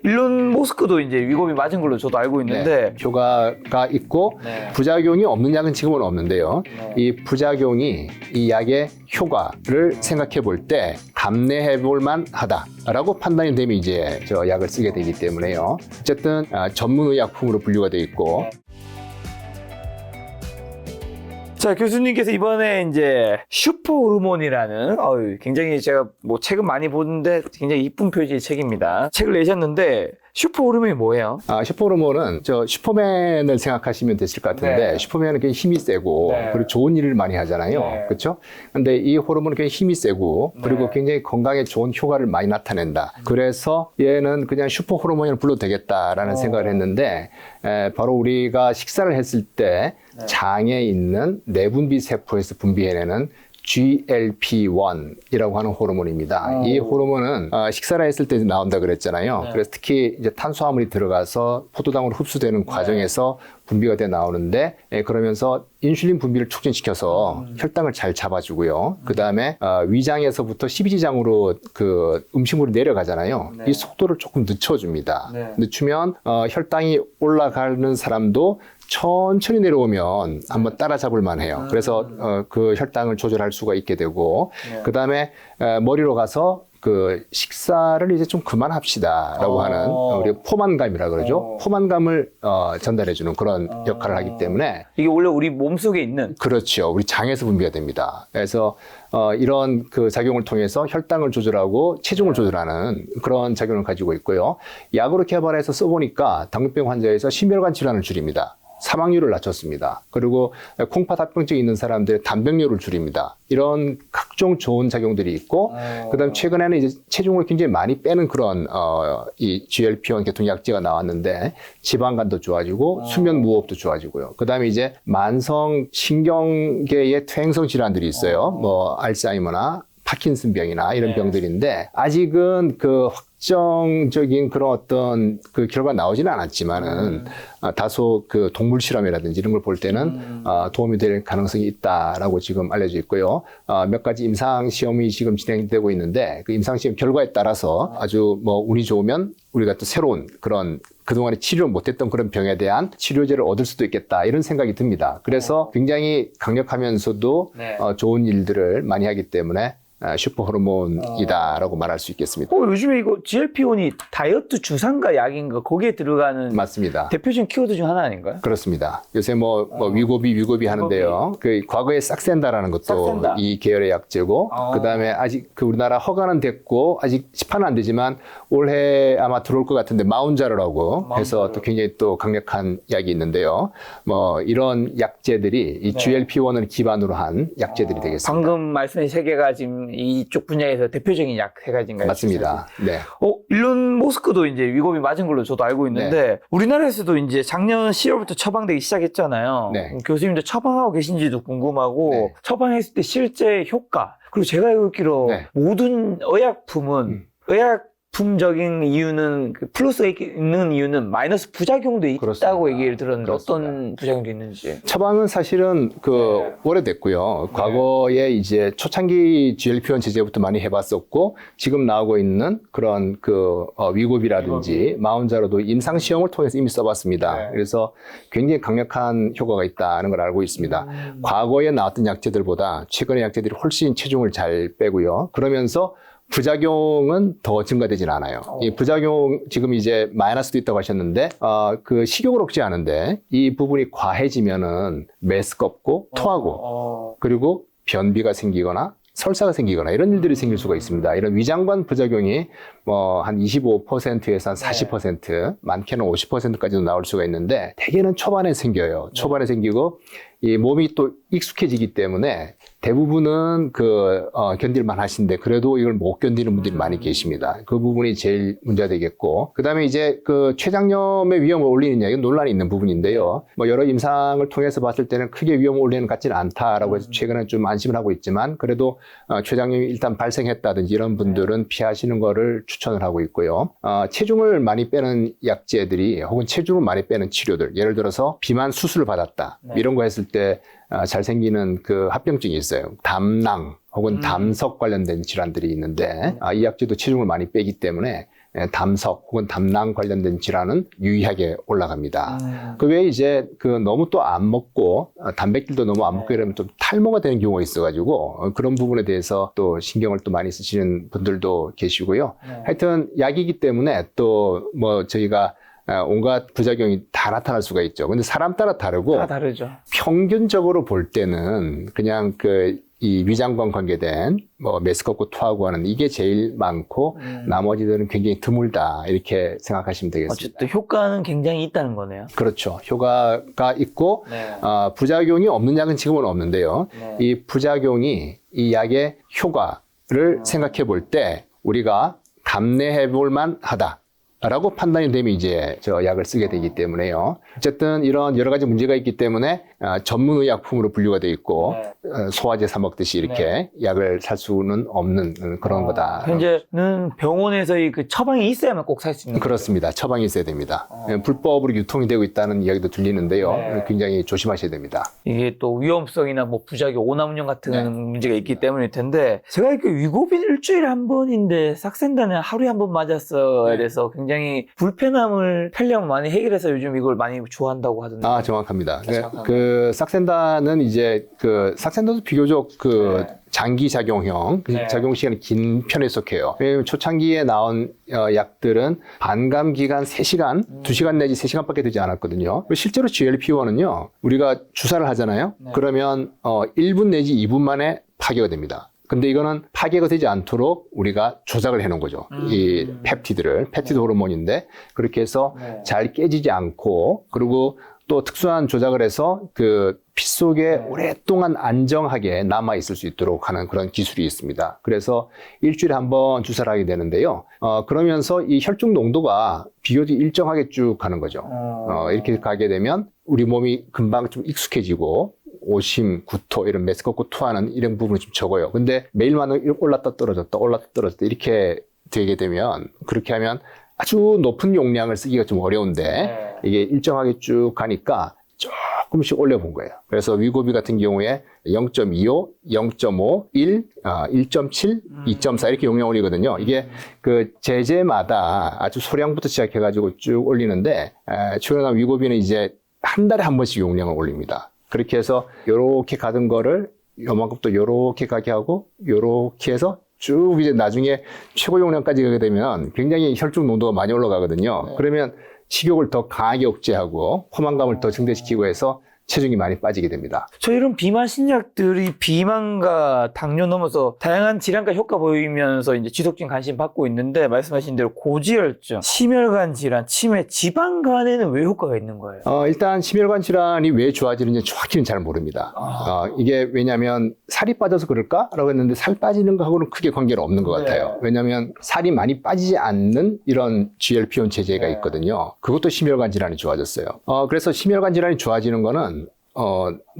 일론 머스크도 이제 위고비 맞은 걸로 저도 알고 있는데 네, 효과가 있고 네. 부작용이 없는 약은 지금은 없는데요. 네. 이 부작용이 이 약의 효과를 생각해 볼 때 감내해 볼 만하다라고 판단이 되면 이제 저 약을 쓰게 되기 때문에요. 어쨌든 전문의약품으로 분류가 되어 있고 자, 교수님께서 이번에 이제 슈퍼 호르몬이라는 굉장히 제가 뭐 책은 많이 보는데 굉장히 이쁜 표지의 책입니다. 책을 내셨는데 슈퍼 호르몬이 뭐예요? 슈퍼호르몬은 저 슈퍼맨을 생각하시면 되실 것 같은데 네. 슈퍼맨은 굉장히 힘이 세고 네. 그리고 좋은 일을 많이 하잖아요. 네. 그렇죠? 근데 이 호르몬은 굉장히 힘이 세고 그리고 네. 굉장히 건강에 좋은 효과를 많이 나타낸다. 그래서 얘는 그냥 슈퍼 호르몬을 불러도 되겠다라는 생각을 했는데 바로 우리가 식사를 했을 때 네. 장에 있는 내분비 세포에서 분비해내는 GLP-1이라고 하는 호르몬입니다. 이 호르몬은 식사를 했을 때 나온다 그랬잖아요. 네. 그래서 특히 이제 탄수화물이 들어가서 포도당으로 흡수되는 과정에서 분비가 돼 나오는데 그러면서 인슐린 분비를 促진시켜서 혈당을 잘 잡아주고요. 그 다음에 위장에서부터 십이지장으로 그 음식물이 내려가잖아요. 네. 이 속도를 조금 늦춰줍니다. 네. 늦추면 혈당이 올라가는 사람도 천천히 내려오면 한번 따라잡을 만해요. 그래서 그 혈당을 조절할 수가 있게 되고 네. 그 다음에 머리로 가서 그 식사를 이제 좀 그만합시다라고 하는 우리 포만감이라 그러죠. 포만감을 전달해주는 그런 역할을 하기 때문에 이게 원래 우리 몸속에 있는 그렇죠. 우리 장에서 분비가 됩니다. 그래서 이런 그 작용을 통해서 혈당을 조절하고 체중을 조절하는 그런 작용을 가지고 있고요. 약으로 개발해서 써보니까 당뇨병 환자에서 심혈관 질환을 줄입니다. 사망률을 낮췄습니다. 그리고 콩팥합병증이 있는 사람들의 단백뇨를 줄입니다. 이런 각종 좋은 작용들이 있고, 그다음 최근에는 이제 체중을 굉장히 많이 빼는 그런 이 GLP-1 계통약제가 나왔는데 지방간도 좋아지고 수면 무호흡도 좋아지고요. 그다음에 이제 만성 신경계의 퇴행성 질환들이 있어요. 뭐 알츠하이머나 파킨슨병이나 이런 병들인데 아직은 그 확정적인 그런 어떤 그 결과가 나오지는 않았지만은 다소 그 동물 실험이라든지 이런 걸 볼 때는 도움이 될 가능성이 있다라고 지금 알려져 있고요. 몇 가지 임상 시험이 지금 진행되고 있는데 그 임상 시험 결과에 따라서 아주 뭐 운이 좋으면 우리가 또 새로운 그런 그동안에 치료 못했던 그런 병에 대한 치료제를 얻을 수도 있겠다 이런 생각이 듭니다. 그래서 굉장히 강력하면서도 네. 좋은 일들을 많이 하기 때문에 슈퍼 호르몬이다라고 말할 수 있겠습니다. 요즘에 이거 GLP-1이 다이어트 주사인가 약인가 거기에 들어가는 맞습니다. 대표적인 키워드 중 하나 아닌가요? 그렇습니다. 요새 뭐 위고비 하는데요. 그 과거에 싹센다라는 것도 싹센다. 이 계열의 약제고, 그 다음에 아직 그 우리나라 허가는 됐고 아직 시판은 안 되지만 올해 아마 들어올 것 같은데 마운자로라고 해서 또 굉장히 또 강력한 약이 있는데요. 뭐 이런 약제들이 이 GLP-1을 기반으로 한 약제들이 되겠습니다. 방금 말씀하신 세 개가 지금 이쪽 분야에서 대표적인 약 세 가지인가요? 맞습니다. 네. 일론 머스크도 이제 위고비 맞은 걸로 저도 알고 있는데 우리나라에서도 이제 작년 10월부터 처방되기 시작했잖아요. 네. 교수님도 처방하고 계신지도 궁금하고 네. 처방했을 때 실제 효과 그리고 제가 읽기로 네. 모든 의약품은 의약품적인 이유는 그 플러스가 있는 이유는 마이너스 부작용도 있다고 그렇습니다. 얘기를 들었는데 그렇습니다. 어떤 부작용도 있는지. 처방은 사실은 오래됐고요. 과거에 이제 초창기 GLP-1 제제부터 많이 해봤었고, 지금 나오고 있는 그런 위고비라든지 마운자로도 임상 시험을 통해서 이미 써봤습니다. 네. 그래서 굉장히 강력한 효과가 있다는 걸 알고 있습니다. 과거에 나왔던 약제들보다 최근의 약제들이 훨씬 체중을 잘 빼고요. 그러면서 부작용은 더 증가되진 않아요. 이 부작용 지금 이제 마이너스도 있다고 하셨는데 그 식욕을 억제하는데 이 부분이 과해지면은 메스껍고 토하고 그리고 변비가 생기거나 설사가 생기거나 이런 일들이 생길 수가 있습니다. 이런 위장관 부작용이 뭐 한 25%에서 한 40%, 많게는 50%까지도 나올 수가 있는데 대개는 초반에 생겨요. 초반에 생기고 이 몸이 또 익숙해지기 때문에 대부분은 견딜만 하신데 그래도 이걸 못 견디는 분들이 많이 계십니다. 그 부분이 제일 문제가 되겠고 그 다음에 이제 그 췌장염의 위험을 올리느냐 이건 논란이 있는 부분인데요. 뭐 여러 임상을 통해서 봤을 때는 크게 위험을 올리는 것 같지는 않다라고 해서 최근에 좀 안심을 하고 있지만 그래도 췌장염이 일단 발생했다든지 이런 분들은 피하시는 거를 추천을 하고 있고요. 체중을 많이 빼는 약제들이 혹은 체중을 많이 빼는 치료들 예를 들어서 비만 수술을 받았다 이런 거 했을 때 잘 생기는 그 합병증이 있어요. 담낭 혹은 담석 관련된 질환들이 있는데 이 약제도 체중을 많이 빼기 때문에 담석 혹은 담낭 관련된 질환은 유의하게 올라갑니다. 그 외에 이제 너무 또 안 먹고 단백질도 너무 안 먹고 이러면 또 탈모가 되는 경우가 있어가지고 그런 부분에 대해서 또 신경을 또 많이 쓰시는 분들도 계시고요. 하여튼 약이기 때문에 또 뭐 저희가 온갖 부작용이 다 나타날 수가 있죠. 근데 사람 따라 다르고 다 다르죠. 평균적으로 볼 때는 그냥 이 위장관 관계된 뭐 메스껍고 토하고 하는 이게 제일 많고 나머지들은 굉장히 드물다 이렇게 생각하시면 되겠습니다. 어쨌든 효과는 굉장히 있다는 거네요. 그렇죠. 효과가 있고 부작용이 없는 약은 지금은 없는데요. 이 부작용이 이 약의 효과를 생각해 볼 때 우리가 감내해 볼 만하다. 라고 판단이 되면 이제 저 약을 쓰게 되기 때문에요. 어쨌든 이런 여러 가지 문제가 있기 때문에 전문의약품으로 분류가 되어 있고 소화제 사 먹듯이 이렇게 약을 살 수는 없는 그런 거다. 현재는 병원에서의 그 처방이 있어야만 꼭 살 수 있는 그렇습니다. 처방이 있어야 됩니다. 불법으로 유통이 되고 있다는 이야기도 들리는데요. 굉장히 조심하셔야 됩니다. 이게 또 위험성이나 뭐 부작용, 오남용 같은 문제가 있기 때문일 텐데 제가 이렇게 위고빈 일주일에 한 번인데 삭센다는 하루에 한 번 맞았어야 돼서 굉장히 불편함을 편리함을 많이 해결해서 요즘 이걸 많이 좋아한다고 하던데. 아, 정확합니다. 삭센다는 이제 삭센다도 비교적 장기 작용형, 작용 시간이 긴 편에 속해요. 왜냐하면 초창기에 나온 약들은 반감 기간 3시간, 2시간 내지 3시간밖에 되지 않았거든요. 실제로 GLP-1은요, 우리가 주사를 하잖아요. 그러면 1분 내지 2분 만에 파괴가 됩니다. 근데 이거는 파괴가 되지 않도록 우리가 조작을 해놓은 거죠. 이 펩티드 호르몬인데 그렇게 해서 잘 깨지지 않고 그리고 또 특수한 조작을 해서 피 속에 오랫동안 안정하게 남아 있을 수 있도록 하는 그런 기술이 있습니다. 그래서 일주일에 한 번 주사를 하게 되는데요. 그러면서 이 혈중 농도가 비교적 일정하게 쭉 가는 거죠. 이렇게 가게 되면 우리 몸이 금방 좀 익숙해지고 오심, 구토, 이런 메스껍고 토하는 이런 부분이 좀 적어요. 근데 매일만 올랐다 떨어졌다 이렇게 되게 되면 그렇게 하면 아주 높은 용량을 쓰기가 좀 어려운데 이게 일정하게 쭉 가니까 조금씩 올려본 거예요. 그래서 위고비 같은 경우에 0.25, 0.5, 1, 1.7, 2.4 이렇게 용량 올리거든요. 이게 제제마다 아주 소량부터 시작해가지고 쭉 올리는데 출연한 위고비는 이제 한 달에 한 번씩 용량을 올립니다. 그렇게 해서 요렇게 가던 거를 요만큼 또 요렇게 가게 하고 요렇게 해서 쭉 이제 나중에 최고 용량까지 가게 되면 굉장히 혈중 농도가 많이 올라가거든요. 그러면 식욕을 더 강하게 억제하고 포만감을 더 증대시키고 해서 체중이 많이 빠지게 됩니다. 저 이런 비만 신약들이 비만과 당뇨 넘어서 다양한 질환과 효과 보이면서 이제 지속적인 관심 받고 있는데 말씀하신 대로 고지혈증, 심혈관 질환, 치매, 지방간에는 왜 효과가 있는 거예요? 일단 심혈관 질환이 왜 좋아지는지 정확히는 잘 모릅니다. 이게 왜냐하면 살이 빠져서 그럴까라고 했는데 살 빠지는 거하고는 크게 관계는 없는 것 같아요. 왜냐하면 살이 많이 빠지지 않는 이런 GLP-1 체제가 있거든요. 그것도 심혈관 질환이 좋아졌어요. 그래서 심혈관 질환이 좋아지는 거는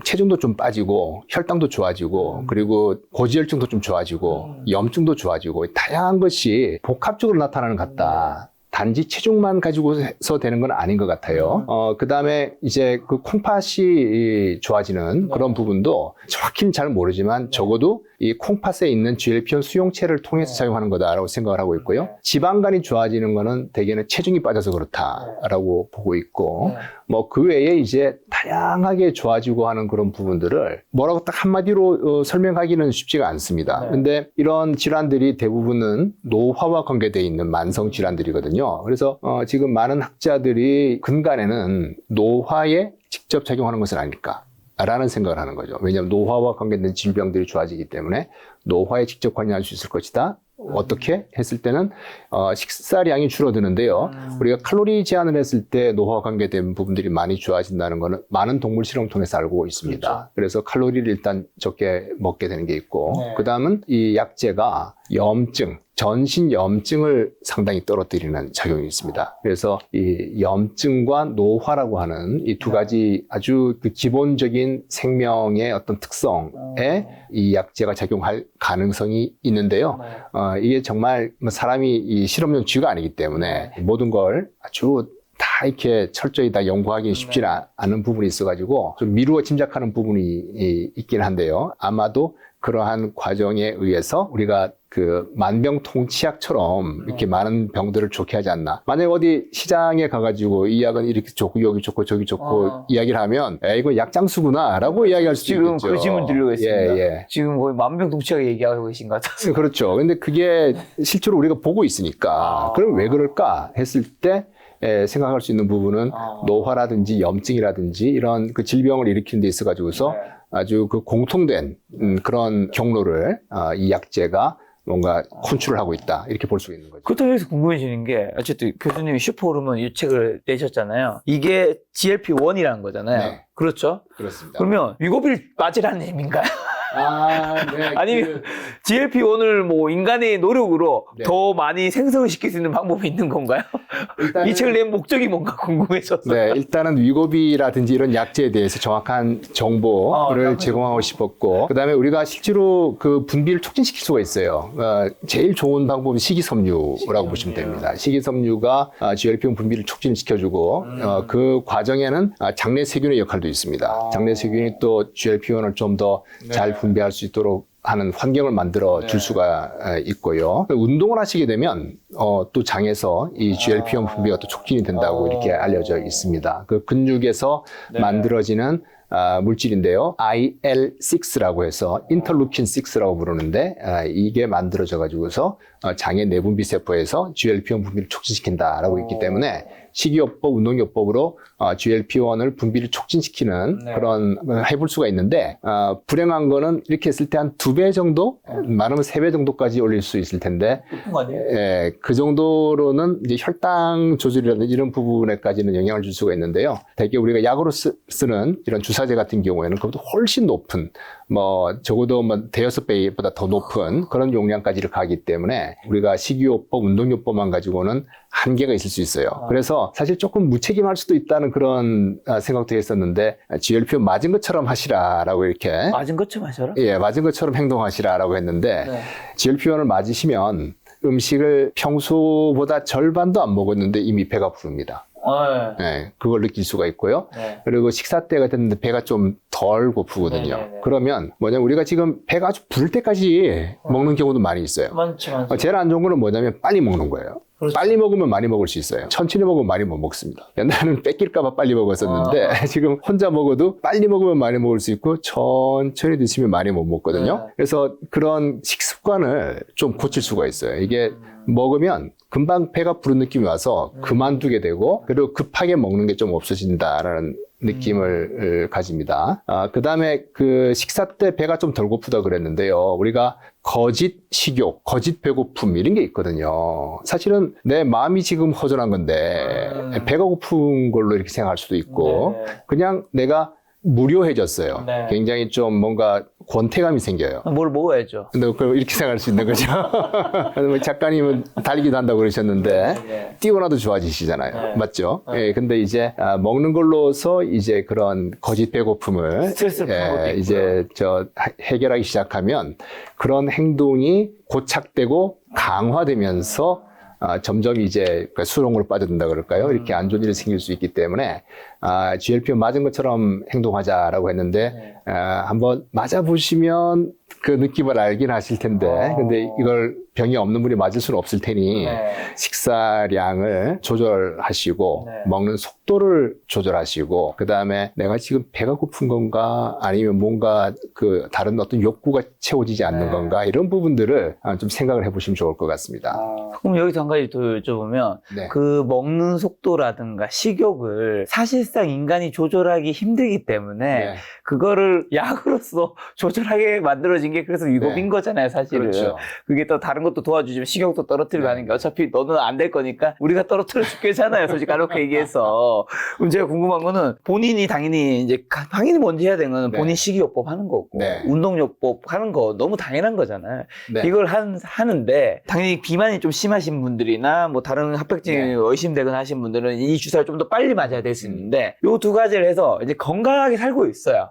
체중도 좀 빠지고 혈당도 좋아지고 그리고 고지혈증도 좀 좋아지고 염증도 좋아지고 다양한 것이 복합적으로 나타나는 것 같다. 단지 체중만 가지고서 되는 건 아닌 것 같아요. 그 다음에 이제 콩팥이 좋아지는 그런 부분도 정확히는 잘 모르지만 적어도 이 콩팥에 있는 GLP-1 수용체를 통해서 작용하는 거다라고 생각을 하고 있고요. 지방간이 좋아지는 거는 대개는 체중이 빠져서 그렇다라고 보고 있고, 뭐 그 외에 이제 다양하게 좋아지고 하는 그런 부분들을 뭐라고 딱 한마디로 설명하기는 쉽지가 않습니다. 근데 이런 질환들이 대부분은 노화와 관계되어 있는 만성 질환들이거든요. 그래서 지금 많은 학자들이 근간에는 노화에 직접 작용하는 것은 아닐까 라는 생각을 하는 거죠. 왜냐하면 노화와 관계된 질병들이 좋아지기 때문에 노화에 직접 관여할 수 있을 것이다. 어떻게 했을 때는 식사량이 줄어드는데요. 우리가 칼로리 제한을 했을 때 노화와 관계된 부분들이 많이 좋아진다는 것은 많은 동물 실험을 통해서 알고 있습니다. 그렇죠. 그래서 칼로리를 일단 적게 먹게 되는 게 있고 그 다음은 이 약제가 염증, 전신 염증을 상당히 떨어뜨리는 작용이 있습니다. 그래서 이 염증과 노화라고 하는 이 두 가지 아주 그 기본적인 생명의 어떤 특성에 이 약제가 작용할 가능성이 있는데요. 이게 정말 사람이 이 실험용 쥐가 아니기 때문에 모든 걸 아주 다 이렇게 철저히 다 연구하기 쉽지는 않은 부분이 있어가지고 좀 미루어 짐작하는 부분이 있긴 한데요. 아마도 그러한 과정에 의해서 우리가 그 만병통치약처럼 이렇게 많은 병들을 좋게 하지 않나. 만약 어디 시장에 가가지고 이 약은 이렇게 좋고 여기 좋고 저기 좋고 이야기를 하면 이거 약장수구나라고 이야기할 수도 지금 있겠죠. 그 질문 드리고 있습니다. 예. 지금 거의 만병통치약에 얘기하고 계신 것 같아서. 그렇죠. 근데 그게 실제로 우리가 보고 있으니까 그럼 왜 그럴까 했을 때 생각할 수 있는 부분은 노화라든지 염증이라든지 이런 그 질병을 일으키는 데 있어 가지고서 아주 그 공통된 그런 경로를 이 약제가 뭔가 컨트롤을 하고 있다 이렇게 볼 수 있는 거죠. 그렇다고 해서 궁금해지는 게 어쨌든 교수님이 슈퍼호르몬 이 책을 내셨잖아요. 이게 GLP-1이라는 거잖아요. 네. 그렇죠? 그렇습니다. 그러면 위고비를 맞으라는 의미인가요? 네. 아니면 GLP-1을 뭐 인간의 노력으로 네. 더 많이 생성을 시킬 수 있는 방법이 있는 건가요? 일단은, 이 책을 낸 목적이 뭔가 궁금해졌어요. 네, 일단은 위고비라든지 이런 약제에 대해서 정확한 정보를 제공하고 싶었고, 그 다음에 우리가 실제로 그 분비를 촉진시킬 수가 있어요. 제일 좋은 방법은 식이섬유라고 보시면 됩니다. 식이섬유가 GLP-1 분비를 촉진시켜주고, 그 과정에는 장내 세균의 역할도 있습니다. 장내 세균이 또 GLP-1을 좀 더 잘 분비할 수 있도록 하는 환경을 만들어 줄 수가 있고요. 운동을 하시게 되면 또 장에서 이 GLP-1 분비가 또 촉진이 된다고 이렇게 알려져 있습니다. 그 근육에서 만들어지는 물질인데요. IL-6라고 해서 인터루킨 6라고 부르는데 이게 만들어져 가지고서 장의 내분비 세포에서 GLP-1 분비를 촉진시킨다라고 있기 때문에 식이요법, 운동요법으로 GLP-1을 분비를 촉진시키는 그런 해볼 수가 있는데 불행한 거는 이렇게 했을 때 한 2배 정도, 많으면 3배 정도까지 올릴 수 있을 텐데 그 정도로는 이제 혈당 조절이라든지 이런 부분에까지는 영향을 줄 수가 있는데요. 대개 우리가 약으로 쓰는 이런 주사제 같은 경우에는 그것보다 훨씬 높은 적어도 대여섯 배보다 더 높은 그런 용량까지를 가기 때문에 우리가 식이요법, 운동요법만 가지고는 한계가 있을 수 있어요. 그래서 사실 조금 무책임할 수도 있다는 그런 생각도 했었는데 GLP-1 맞은 것처럼 하시라라고 이렇게 맞은 것처럼 하셔라? 예, 맞은 것처럼 행동하시라라고 했는데 GLP-1을 맞으시면 음식을 평소보다 절반도 안 먹었는데 이미 배가 부릅니다. 네, 그걸 느낄 수가 있고요. 그리고 식사 때가 됐는데 배가 좀 덜 고프거든요. 그러면 뭐냐면 우리가 지금 배가 아주 부를 때까지 먹는 경우도 많이 있어요. 많죠. 제일 안 좋은 거는 뭐냐면 빨리 먹는 거예요. 그렇죠. 빨리 먹으면 많이 먹을 수 있어요. 천천히 먹으면 많이 못 먹습니다. 옛날에는 뺏길까봐 빨리 먹었었는데 지금 혼자 먹어도 빨리 먹으면 많이 먹을 수 있고 천천히 드시면 많이 못 먹거든요. 그래서 그런 식습관을 좀 고칠 수가 있어요. 이게 먹으면 금방 배가 부른 느낌이 와서 그만두게 되고 그리고 급하게 먹는 게 좀 없어진다라는 느낌을 가집니다. 그 다음에 그 식사 때 배가 좀 덜 고프다 그랬는데요. 우리가 거짓 식욕, 거짓 배고픔 이런 게 있거든요. 사실은 내 마음이 지금 허전한 건데 배가 고픈 걸로 이렇게 생각할 수도 있고 그냥 내가 무료해졌어요. 굉장히 좀 뭔가 권태감이 생겨요. 뭘 먹어야죠. 근데 그걸 이렇게 생각할 수 있는 거죠. 작가님은 달리기도 한다고 그러셨는데 뛰어나도 좋아지시잖아요. 맞죠? 예, 근데 이제 먹는 걸로서 이제 그런 거짓 배고픔을 스트레스를 이제 해결하기 시작하면 그런 행동이 고착되고 강화되면서 점점 이제 수렁으로 빠져든다 그럴까요? 이렇게 안 좋은 일이 생길 수 있기 때문에 GLP-1 맞은 것처럼 행동하자라고 했는데 한번 맞아보시면 그 느낌을 알긴 하실 텐데 근데 이걸 병이 없는 분이 맞을 수는 없을 테니 식사량을 조절하시고 먹는 속도를 조절하시고 그 다음에 내가 지금 배가 고픈 건가 아니면 뭔가 그 다른 어떤 욕구가 채워지지 않는 건가 이런 부분들을 좀 생각을 해보시면 좋을 것 같습니다. 그럼 여기서 한 가지 더 여쭤보면 그 먹는 속도라든가 식욕을 사실상 인간이 조절하기 힘들기 때문에 그거를 약으로서 조절하게 만들어진 게 그래서 위법인 거잖아요, 사실은. 그렇죠. 그게 또 다른 것도 도와주지만 식욕도 떨어뜨리고 하는 게 어차피 너는 안 될 거니까 우리가 떨어뜨려 줄게잖아요, 솔직히 까놓고 얘기해서. 그럼 제가 궁금한 거는 본인이 당연히 이제 먼저 해야 되는 거는 본인 식이요법 하는 거고 운동요법 하는 거 너무 당연한 거잖아요. 이걸 하는데 당연히 비만이 좀 심하신 분들이나 뭐 다른 합병증이 의심되거나 하신 분들은 이 주사를 좀 더 빨리 맞아야 될 수 있는데 요 두 가지를 해서 이제 건강하게 살고 있어요.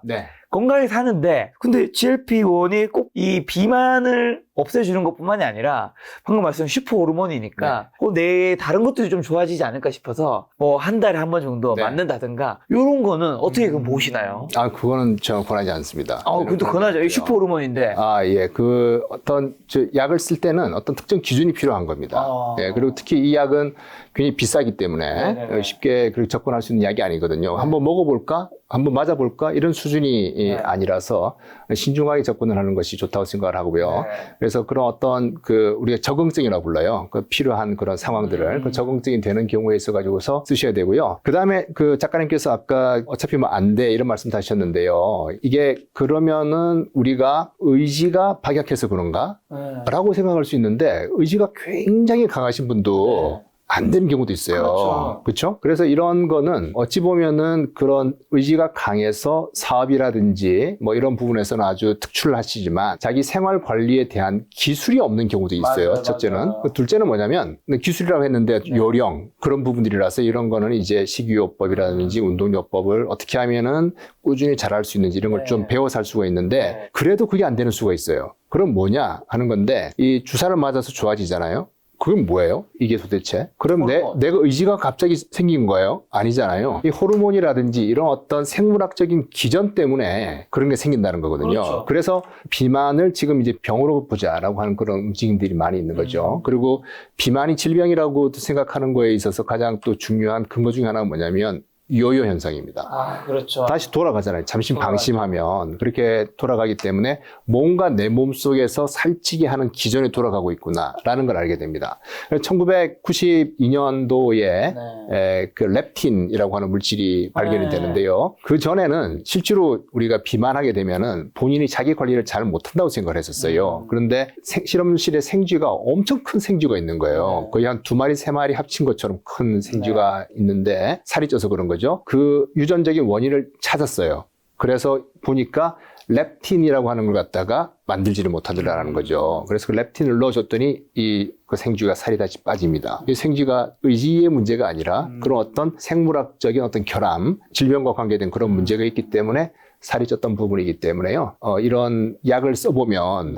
건강히 사는데 근데 GLP-1이 꼭 이 비만을 없애주는 것뿐만이 아니라 방금 말씀하신 슈퍼 호르몬이니까 내 다른 것들이 좀 좋아지지 않을까 싶어서 뭐 한 달에 한 번 정도 네. 맞는다든가 이런 거는 어떻게 그럼 보시나요? 아, 그거는 저 권하지 않습니다. 그것도 권하죠. 이 슈퍼 호르몬인데. 아, 예. 그 어떤 약을 쓸 때는 어떤 특정 기준이 필요한 겁니다. 예. 그리고 특히 이 약은 굉장히 비싸기 때문에 네네네. 쉽게 그렇게 접근할 수 있는 약이 아니거든요. 한번 먹어볼까? 한번 맞아볼까? 이런 수준이 아니라서 신중하게 접근을 하는 것이 좋다고 생각을 하고요. 그래서 그런 어떤 우리가 적응증이라고 불러요. 그 필요한 그런 상황들을 그 적응증이 되는 경우에 있어가지고서 쓰셔야 되고요. 그 다음에 그 작가님께서 아까 어차피 뭐 안 돼 이런 말씀 하셨는데요. 이게 그러면은 우리가 의지가 박약해서 그런가? 라고 생각할 수 있는데 의지가 굉장히 강하신 분도 안 되는 경우도 있어요. 그렇죠? 그래서 이런 거는 어찌 보면은 그런 의지가 강해서 사업이라든지 뭐 이런 부분에서는 아주 특출하시지만 자기 생활 관리에 대한 기술이 없는 경우도 있어요. 맞아요, 첫째는. 맞아요. 둘째는 뭐냐면 기술이라고 했는데 요령 그런 부분들이라서 이런 거는 이제 식이요법이라든지 운동요법을 어떻게 하면은 꾸준히 잘할 수 있는지 이런 걸 좀 배워 살 수가 있는데 그래도 그게 안 되는 수가 있어요. 그럼 뭐냐 하는 건데 이 주사를 맞아서 좋아지잖아요. 그건 뭐예요? 이게 도대체? 그럼 내가 의지가 갑자기 생긴 거예요? 아니잖아요. 이 호르몬이라든지 이런 어떤 생물학적인 기전 때문에 그런 게 생긴다는 거거든요. 그렇죠. 그래서 비만을 지금 이제 병으로 보자라고 하는 그런 움직임들이 많이 있는 거죠. 그리고 비만이 질병이라고 생각하는 거에 있어서 가장 또 중요한 근거 중에 하나가 뭐냐면 요요 현상입니다. 그렇죠. 다시 돌아가잖아요. 잠시 방심하면 그렇게 돌아가기 때문에 뭔가 내 몸속에서 살찌게 하는 기전에 돌아가고 있구나라는 걸 알게 됩니다. 1992년도에 그 렙틴이라고 하는 물질이 발견이 되는데요. 그 전에는 실제로 우리가 비만하게 되면은 본인이 자기 관리를 잘 못한다고 생각을 했었어요. 그런데 실험실에 생쥐가 엄청 큰 생쥐가 있는 거예요. 거의 한 2마리, 3마리 합친 것처럼 큰 생쥐가 있는데 살이 쪄서 그런 거죠. 그 유전적인 원인을 찾았어요. 그래서 보니까 렙틴이라고 하는 걸 갖다가 만들지를 못하더라는 거죠. 그래서 그 렙틴을 넣어줬더니 그 생쥐가 살이 다시 빠집니다. 이 생쥐가 의지의 문제가 아니라 그런 어떤 생물학적인 어떤 결함, 질병과 관계된 그런 문제가 있기 때문에 살이 쪘던 부분이기 때문에요. 이런 약을 써보면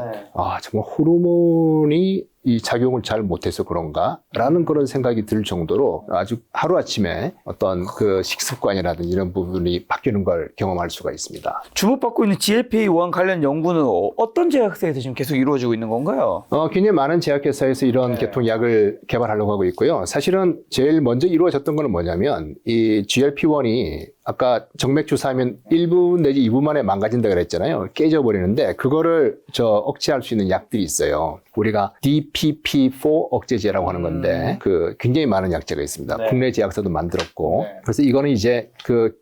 정말 호르몬이 이 작용을 잘 못해서 그런가? 라는 그런 생각이 들 정도로 아주 하루아침에 어떤 그 식습관이라든지 이런 부분이 바뀌는 걸 경험할 수가 있습니다. 주목받고 있는 GLP-1 관련 연구는 어떤 제약사에서 지금 계속 이루어지고 있는 건가요? 굉장히 많은 제약회사에서 이런 계통약을 개발하려고 하고 있고요. 사실은 제일 먼저 이루어졌던 거는 뭐냐면 이 GLP-1이 아까 정맥 주사하면 1분 내지 2분 만에 망가진다 그랬잖아요. 깨져버리는데 그거를 억제할 수 있는 약들이 있어요. 우리가 DPP-4 억제제라고 하는 건데 굉장히 많은 약제가 있습니다. 국내 제약사도 만들었고 그래서 이거는 이제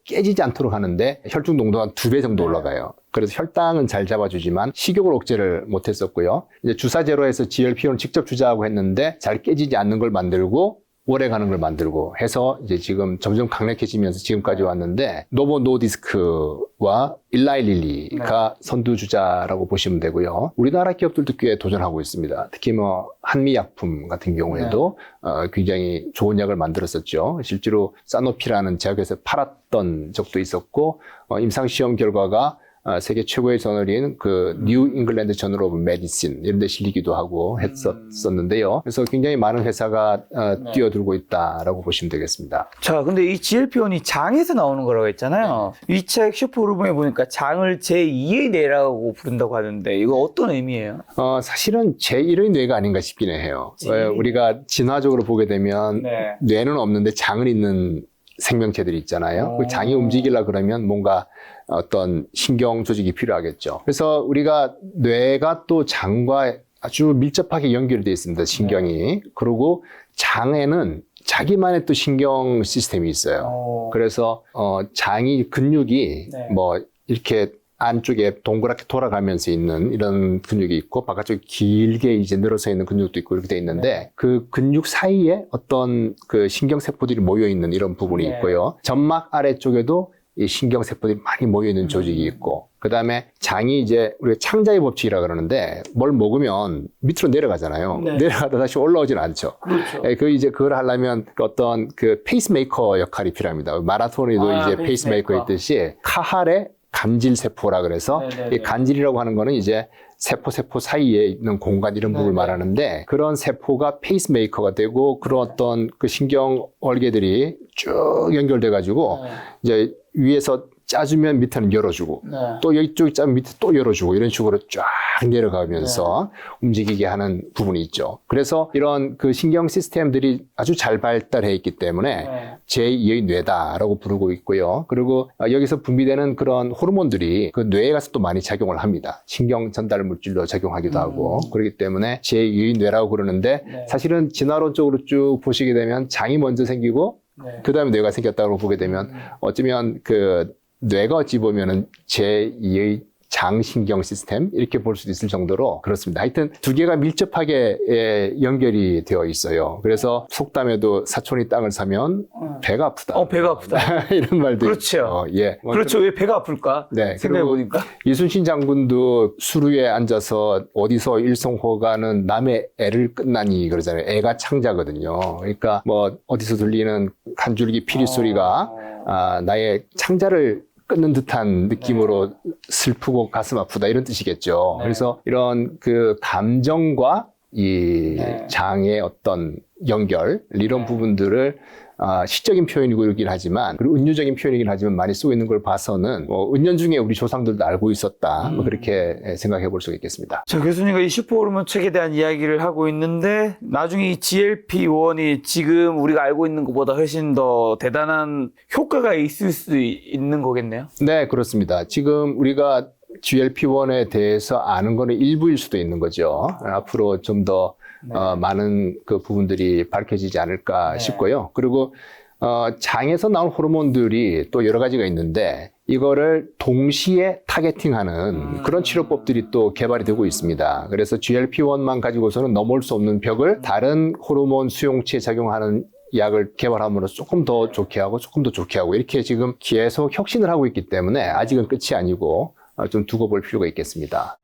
깨지지 않도록 하는데 혈중 농도가 한 2배 정도 올라가요. 그래서 혈당은 잘 잡아주지만 식욕을 억제를 못했었고요. 이제 주사제로 해서 GLP-1을 직접 주사하고 했는데 잘 깨지지 않는 걸 만들고 오래 가는 걸 만들고 해서 이제 지금 점점 강력해지면서 지금까지 왔는데 노보 노디스크와 일라이릴리가 선두주자라고 보시면 되고요. 우리나라 기업들도 꽤 도전하고 있습니다. 특히 뭐 한미약품 같은 경우에도 굉장히 좋은 약을 만들었었죠. 실제로 사노피라는 제약회사에 팔았던 적도 있었고 임상시험 결과가 세계 최고의 저널인 뉴 잉글랜드 저널 오브 메디신 이런 데 실리기도 하고 했었는데요. 그래서 굉장히 많은 회사가 뛰어들고 있다라고 보시면 되겠습니다. 자, 근데 이 GLP-1이 장에서 나오는 거라고 했잖아요. 이 책 슈퍼호르몬에 보니까 장을 제2의 뇌라고 부른다고 하는데 이거 어떤 의미예요? 사실은 제1의 뇌가 아닌가 싶긴 해요. 우리가 진화적으로 보게 되면 뇌는 없는데 장은 있는 생명체들이 있잖아요. 그 장이 움직이려 그러면 뭔가 어떤 신경 조직이 필요하겠죠. 그래서 우리가 뇌가 또 장과 아주 밀접하게 연결이 되어 있습니다. 신경이. 그리고 장에는 자기만의 또 신경 시스템이 있어요. 그래서 장이 근육이 뭐 이렇게 안쪽에 동그랗게 돌아가면서 있는 이런 근육이 있고 바깥쪽에 길게 이제 늘어서 있는 근육도 있고 이렇게 돼 있는데 그 근육 사이에 어떤 그 신경세포들이 모여 있는 이런 부분이 있고요. 점막 아래쪽에도 이 신경세포들이 많이 모여 있는 조직이 있고 그 다음에 장이 이제 우리가 창자의 법칙이라 그러는데 뭘 먹으면 밑으로 내려가잖아요. 내려가다 다시 올라오지는 않죠. 그렇죠. 그걸 하려면 어떤 페이스메이커 역할이 필요합니다. 마라톤에도 이제 페이스메이커 있듯이 카할에 간질세포라 그래서 네네네. 이 간질이라고 하는 거는 이제 세포 사이에 있는 공간 이런 부분을 네네. 말하는데 그런 세포가 페이스메이커가 되고 그런 어떤 그 신경 얼개들이 쭉 연결돼 가지고 이제 위에서 짜주면 밑에는 열어주고 네. 또 이쪽이 짜면 밑에 또 열어주고 이런 식으로 쫙 내려가면서 움직이게 하는 부분이 있죠. 그래서 이런 그 신경 시스템들이 아주 잘 발달해 있기 때문에 제2의 뇌다라고 부르고 있고요. 그리고 여기서 분비되는 그런 호르몬들이 그 뇌에 가서 또 많이 작용을 합니다. 신경 전달 물질로 작용하기도 하고 그렇기 때문에 제2의 뇌라고 그러는데 사실은 진화론적으로 쭉 보시게 되면 장이 먼저 생기고 그 다음에 뇌가 생겼다고 보게 되면 어쩌면 그 뇌가 어찌 보면은 제2의 장신경 시스템 이렇게 볼 수도 있을 정도로 그렇습니다. 하여튼 두 개가 밀접하게 연결이 되어 있어요. 그래서 속담에도 사촌이 땅을 사면 배가 아프다. 배가 아프다. 이런 말도 그렇죠. 예. 그렇죠. 왜 배가 아플까? 네. 생각해보니까. 이순신 장군도 수루에 앉아서 어디서 일성호가는 남의 애를 끝나니 그러잖아요. 애가 창자거든요. 그러니까 뭐 어디서 들리는 한 줄기 피리 소리가 나의 창자를 끊는 듯한 느낌으로 슬프고 가슴 아프다 이런 뜻이겠죠. 그래서 이런 그 감정과 이 장의 어떤 연결 이런 부분들을 시적인 표현이긴 하지만 그리고 은유적인 표현이긴 하지만 많이 쓰고 있는 걸 봐서는 은연 중에 우리 조상들도 알고 있었다 뭐 그렇게 생각해 볼 수가 있겠습니다. 자, 교수님과 이 슈퍼호르몬 책에 대한 이야기를 하고 있는데 나중에 이 GLP-1이 지금 우리가 알고 있는 것보다 훨씬 더 대단한 효과가 있을 수 있는 거겠네요. 네, 그렇습니다. 지금 우리가 GLP-1에 대해서 아는 거는 일부일 수도 있는 거죠. 앞으로 좀 더 많은 그 부분들이 밝혀지지 않을까 싶고요. 그리고 장에서 나온 호르몬들이 또 여러 가지가 있는데 이거를 동시에 타겟팅하는 그런 치료법들이 또 개발이 되고 있습니다. 그래서 GLP-1만 가지고서는 넘을 수 없는 벽을 다른 호르몬 수용체에 작용하는 약을 개발함으로써 조금 더 좋게 하고 조금 더 좋게 하고 이렇게 지금 계속 혁신을 하고 있기 때문에 아직은 끝이 아니고 좀 두고 볼 필요가 있겠습니다.